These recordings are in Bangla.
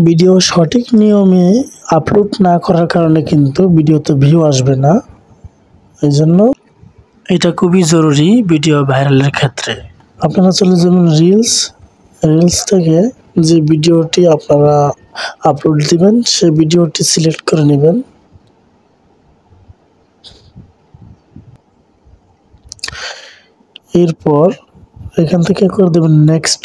ভিডিও সঠিক নিয়মে আপলোড না করার কারণে কিন্তু ভিডিওতে ভিউ আসবে না। এই জন্য এটা খুবই জরুরি ভিডিও ভাইরালের ক্ষেত্রে। আপনারা চলে যাবেন রিলস থেকে যে ভিডিওটি আপনারা আপলোড দিবেন সেই ভিডিওটি সিলেক্ট করে নেবেন। এরপর এখান থেকে করে দেবেন নেক্সট।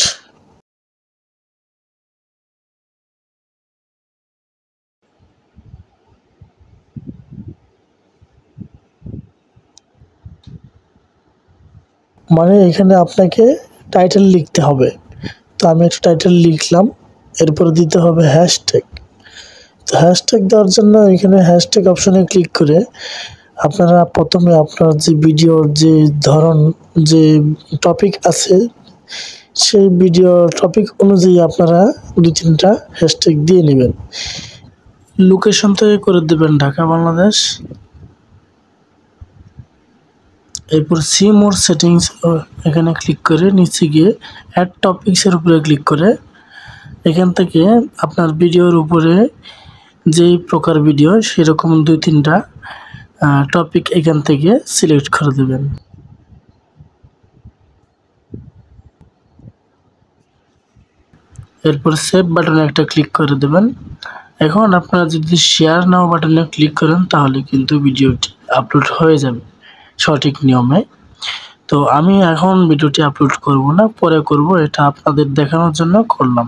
মানে এখানে আপনাকে টাইটেল লিখতে হবে। তো আমি একটা টাইটেল লিখলাম, এরপর দিতে হবে হ্যাশট্যাগ। তো হ্যাশট্যাগ দেওয়ার জন্য এখানে হ্যাশট্যাগ অপশনে ক্লিক করে আপনারা প্রথমে আপনার যে ভিডিওর যে ধরন, যে টপিক আছে সেই ভিডিও টপিক অনুযায়ী আপনারা 2-3টা হ্যাশট্যাগ দিয়ে নেবেন। লোকেশন থেকে করে দেবেন ঢাকা বাংলাদেশ। এরপর সি মোর সেটিংস এখানে ক্লিক করে নিচে গিয়ে অ্যাড টপিক্সের উপরে ক্লিক করে এখান থেকে আপনার ভিডিওর উপরে যেই প্রকার ভিডিও সেরকম 2-3টা টপিক এখান থেকে সিলেক্ট করে দেবেন। এরপর সেভ বাটনে একটা ক্লিক করে দেবেন। এখন আপনারা যদি শেয়ার নাও বাটনে ক্লিক করেন তাহলে কিন্তু ভিডিওটি আপলোড হয়ে যাবে সঠিক নিয়মে। তো আমি এখন ভিডিওটি আপলোড করব না, পরে করব, এটা আপনাদের দেখানোর জন্য করলাম।